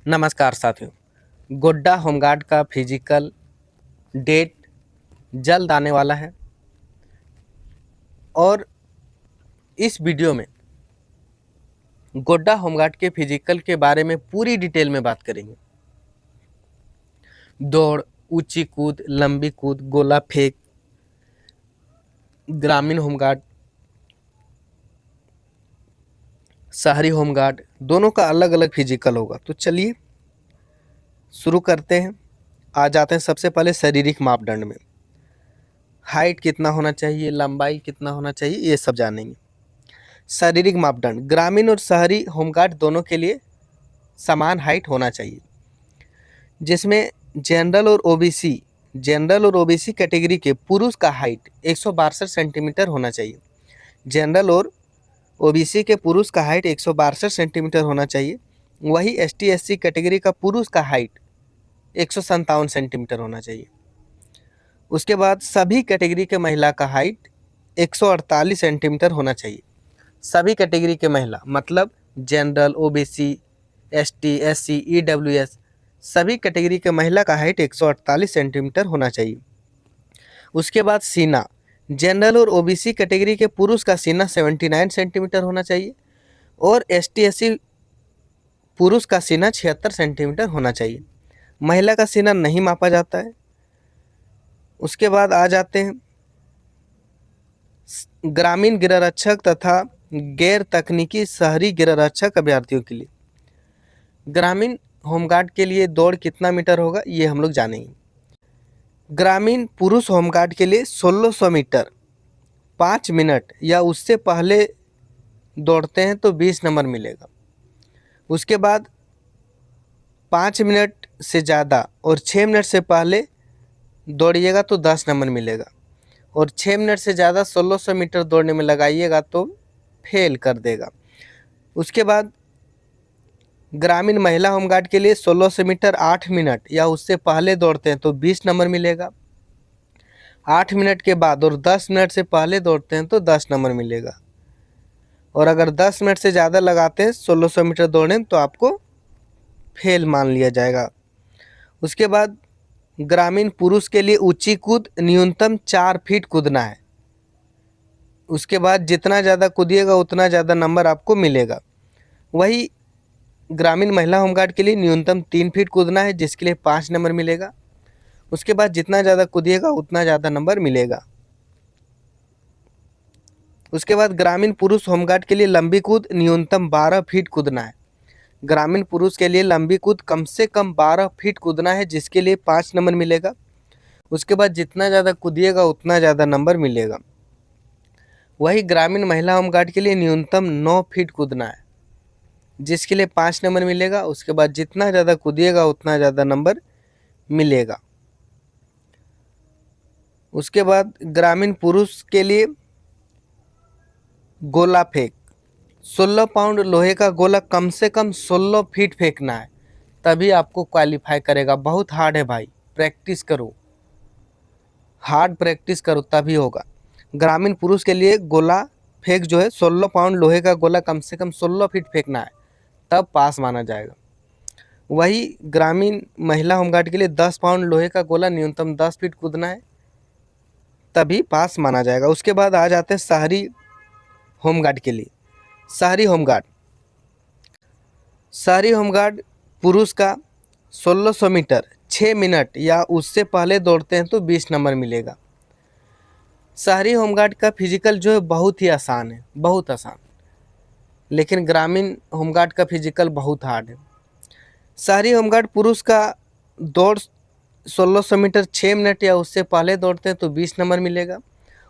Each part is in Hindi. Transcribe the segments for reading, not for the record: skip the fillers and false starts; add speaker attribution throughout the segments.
Speaker 1: नमस्कार साथियों। गोड्डा होमगार्ड का फिजिकल डेट जल्द आने वाला है और इस वीडियो में गोड्डा होमगार्ड के फिजिकल के बारे में पूरी डिटेल में बात करेंगे। दौड़, ऊंची कूद, लंबी कूद, गोला फेंक, ग्रामीण होमगार्ड, शहरी होमगार्ड, दोनों का अलग अलग फिजिकल होगा। तो चलिए शुरू करते हैं। आ जाते हैं सबसे पहले शारीरिक मापदंड में। हाइट कितना होना चाहिए, लंबाई कितना होना चाहिए, ये सब जानेंगे। शारीरिक मापदंड ग्रामीण और शहरी होमगार्ड दोनों के लिए समान हाइट होना चाहिए, जिसमें जनरल और ओबीसी कैटेगरी के पुरुष का हाइट 162 सेंटीमीटर होना चाहिए। जनरल और ओबीसी के पुरुष का हाइट 162 सेंटीमीटर होना चाहिए। वही एसटी एससी कैटेगरी का पुरुष का हाइट 157 सेंटीमीटर होना चाहिए। उसके बाद सभी कैटेगरी के महिला का हाइट 148 सेंटीमीटर होना चाहिए। सभी कैटेगरी के महिला मतलब general, OBC, ST, SC, EWS, सभी कैटेगरी के महिला का हाइट 148 सेंटीमीटर होना चाहिए। उसके बाद सीना, जनरल और ओबीसी कैटेगरी के पुरुष का सीना 79 सेंटीमीटर होना चाहिए और एसटी एससी पुरुष का सीना 76 सेंटीमीटर होना चाहिए। महिला का सीना नहीं मापा जाता है। उसके बाद आ जाते हैं ग्रामीण गिररक्षक तथा गैर तकनीकी शहरी गिररक्षक अभ्यर्थियों के लिए। ग्रामीण होमगार्ड के लिए दौड़ कितना मीटर होगा ये हम लोग जानेंगे। ग्रामीण पुरुष होमगार्ड के लिए 1600 मीटर 5 मिनट या उससे पहले दौड़ते हैं तो 20 नंबर मिलेगा। उसके बाद 5 मिनट से ज़्यादा और 6 मिनट से पहले दौड़िएगा तो 10 नंबर मिलेगा और 6 मिनट से ज़्यादा 1600 मीटर दौड़ने में लगाइएगा तो फेल कर देगा। उसके बाद ग्रामीण महिला होमगार्ड के लिए 1600 मीटर 8 मिनट या उससे पहले दौड़ते हैं तो 20 नंबर मिलेगा। 8 मिनट के बाद और 10 मिनट से पहले दौड़ते हैं तो 10 नंबर मिलेगा और अगर 10 मिनट से ज़्यादा लगाते हैं 1600 मीटर दौड़ने तो आपको फेल मान लिया जाएगा। उसके बाद ग्रामीण पुरुष के लिए ऊंची कूद न्यूनतम 4 फीट कूदना है। उसके बाद जितना ज़्यादा कूदिएगा उतना ज़्यादा नंबर आपको मिलेगा। वही ग्रामीण महिला होमगार्ड के लिए न्यूनतम 3 फीट कूदना है, जिसके लिए 5 नंबर मिलेगा। उसके बाद जितना ज़्यादा कूदिएगा उतना ज़्यादा नंबर मिलेगा। उसके बाद ग्रामीण पुरुष होमगार्ड के लिए लंबी कूद न्यूनतम 12 फीट कूदना है। ग्रामीण पुरुष के लिए लंबी कूद कम से कम 12 फीट कूदना है, जिसके लिए 5 नंबर मिलेगा। उसके बाद जितना ज़्यादा कूदिएगा उतना ज़्यादा नंबर मिलेगा। वही ग्रामीण महिला होमगार्ड के लिए न्यूनतम 9 फीट कूदना है, जिसके लिए 5 नंबर मिलेगा। उसके बाद जितना ज़्यादा कूदिएगा उतना ज़्यादा नंबर मिलेगा। उसके बाद ग्रामीण पुरुष के लिए गोला फेंक 16 पाउंड लोहे का गोला कम से कम 16 फीट फेंकना है, तभी आपको क्वालिफाई करेगा। बहुत हार्ड है भाई, प्रैक्टिस करो, हार्ड प्रैक्टिस करो तभी होगा। ग्रामीण पुरुष के लिए गोला फेंक जो है 16 पाउंड लोहे का गोला कम से कम 16 फीट फेंकना है, तब पास माना जाएगा। वही ग्रामीण महिला होमगार्ड के लिए 10 पाउंड लोहे का गोला न्यूनतम 10 फीट कूदना है, तभी पास माना जाएगा। उसके बाद आ जाते हैं शहरी होमगार्ड के लिए। शहरी होमगार्ड पुरुष का 1600 मीटर 6 मिनट या उससे पहले दौड़ते हैं तो 20 नंबर मिलेगा। शहरी होमगार्ड का फिजिकल जो है बहुत ही आसान है, बहुत आसान, लेकिन ग्रामीण होमगार्ड का फिजिकल बहुत हार्ड है। शहरी होमगार्ड पुरुष का दौड़ 1600 मीटर 6 मिनट या उससे पहले दौड़ते हैं तो 20 नंबर मिलेगा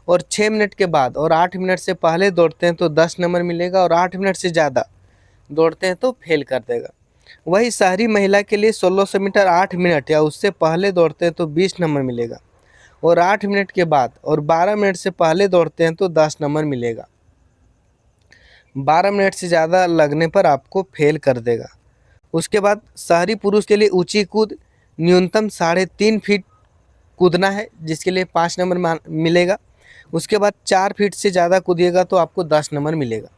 Speaker 1: और 6 मिनट के बाद और 8 मिनट से पहले दौड़ते हैं तो 10 नंबर मिलेगा और 8 मिनट से ज़्यादा दौड़ते हैं तो फेल कर देगा। वही शहरी महिला के लिए 1600 मीटर 8 मिनट या उससे पहले दौड़ते हैं तो 20 नंबर मिलेगा और 8 मिनट के बाद और 12 मिनट से पहले दौड़ते हैं तो 10 नंबर मिलेगा। 12 मिनट से ज़्यादा लगने पर आपको फेल कर देगा। उसके बाद शहरी पुरुष के लिए ऊंची कूद न्यूनतम 3.5 फीट कूदना है, जिसके लिए 5 नंबर मिलेगा। उसके बाद 4 फीट से ज़्यादा कूदिएगा तो आपको 10 नंबर मिलेगा।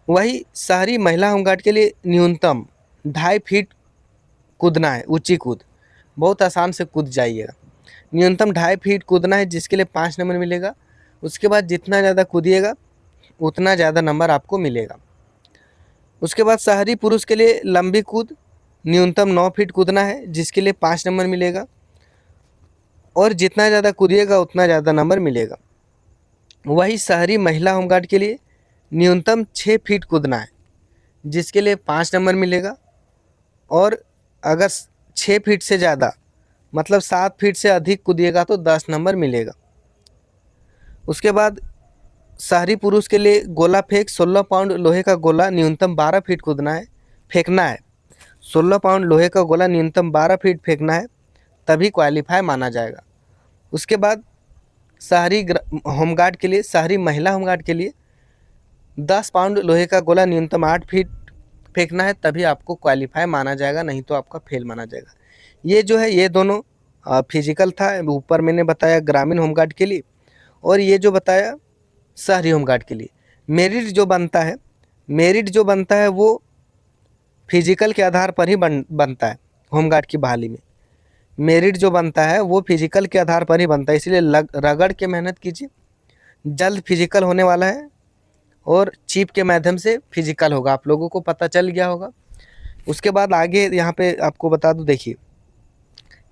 Speaker 1: वही शहरी महिला होमगार्ड के लिए न्यूनतम 2.5 फीट कूदना है, ऊंची कूद, बहुत आसान से कूद जाइएगा। न्यूनतम 2.5 फीट कूदना है जिसके लिए 5 नंबर मिलेगा। उसके बाद जितना ज़्यादा कूदिएगा उतना ज़्यादा नंबर आपको मिलेगा। उसके बाद शहरी पुरुष के लिए लंबी कूद न्यूनतम 9 फीट कूदना है जिसके लिए 5 नंबर मिलेगा, और जितना ज़्यादा कूदिएगा उतना ज़्यादा नंबर मिलेगा। वही शहरी महिला होमगार्ड के लिए न्यूनतम 6 फीट कूदना है जिसके लिए 5 नंबर मिलेगा, और अगर 6 फीट से ज़्यादा मतलब 7 फीट से अधिक कूदिएगा तो 10 नंबर मिलेगा। उसके बाद शहरी पुरुष के लिए गोला फेंक 16 पाउंड लोहे का गोला न्यूनतम 12 फीट कूदना है, फेंकना है। 16 पाउंड लोहे का गोला न्यूनतम 12 फीट फेंकना है, तभी क्वालिफाई माना जाएगा। उसके बाद शहरी होमगार्ड के लिए, शहरी महिला होमगार्ड के लिए 10 पाउंड लोहे का गोला न्यूनतम 8 फीट फेंकना है, तभी आपको क्वालिफाई माना जाएगा, नहीं तो आपका फेल माना जाएगा। ये जो है ये दोनों फिजिकल था। ऊपर मैंने बताया ग्रामीण होमगार्ड के लिए, और ये जो बताया शहरी होमगार्ड के लिए। मेरिट जो बनता है वो फिजिकल के आधार पर ही बनता है। होमगार्ड की बहाली में मेरिट जो बनता है वो फिजिकल के आधार पर ही बनता है, इसलिए रगड़ के मेहनत कीजिए। जल्द फिजिकल होने वाला है और चिप के माध्यम से फिजिकल होगा, आप लोगों को पता चल गया होगा। उसके बाद आगे यहाँ पे आपको बता दूं, देखिए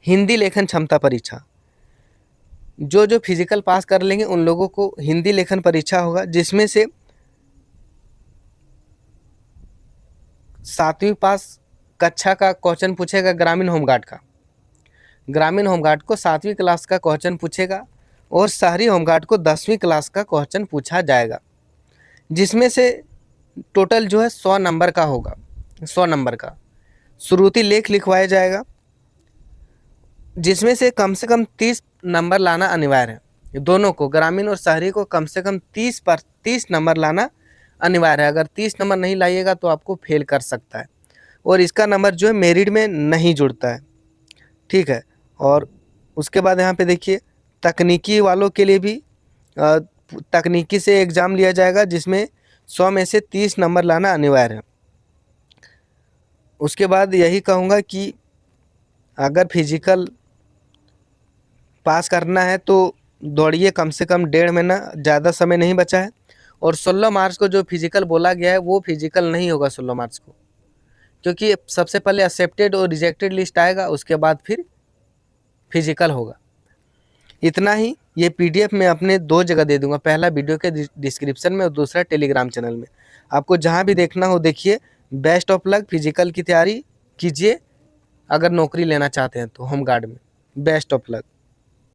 Speaker 1: हिंदी लेखन क्षमता परीक्षा, जो फिजिकल पास कर लेंगे उन लोगों को हिंदी लेखन परीक्षा होगा, जिसमें से 7वीं पास कक्षा का क्वेश्चन पूछेगा ग्रामीण होमगार्ड का। ग्रामीण होमगार्ड को 7वीं क्लास का क्वेश्चन पूछेगा, और शहरी होमगार्ड को 10वीं क्लास का क्वेश्चन पूछा जाएगा, जिसमें से टोटल जो है 100 नंबर का होगा। 100 नंबर का श्रुति लेख लिखवाया जाएगा, जिसमें से कम 30 नंबर लाना अनिवार्य है। दोनों को, ग्रामीण और शहरी को, कम से कम 30 नंबर लाना अनिवार्य है। अगर 30 नंबर नहीं लाइएगा तो आपको फेल कर सकता है, और इसका नंबर जो है मेरिट में नहीं जुड़ता है, ठीक है। और उसके बाद यहाँ पे देखिए तकनीकी वालों के लिए भी तकनीकी से एग्ज़ाम लिया जाएगा, जिसमें 100 में से 30 नंबर लाना अनिवार्य है। उसके बाद यही कहूँगा कि अगर फिजिकल पास करना है तो दौड़िए कम से कम 1.5 महीना, ज़्यादा समय नहीं बचा है। और 16 मार्च को जो फिजिकल बोला गया है वो फिजिकल नहीं होगा 16 मार्च को, क्योंकि सबसे पहले एक्सेप्टेड और रिजेक्टेड लिस्ट आएगा, उसके बाद फिर फिजिकल होगा। इतना ही। ये पीडीएफ मैं अपने 2 जगह दे दूंगा, पहला वीडियो के डिस्क्रिप्शन में और दूसरा टेलीग्राम चैनल में। आपको जहाँ भी देखना हो देखिए। बेस्ट ऑफ लक, फिजिकल की तैयारी कीजिए अगर नौकरी लेना चाहते हैं तो होमगार्ड में। Best of luck.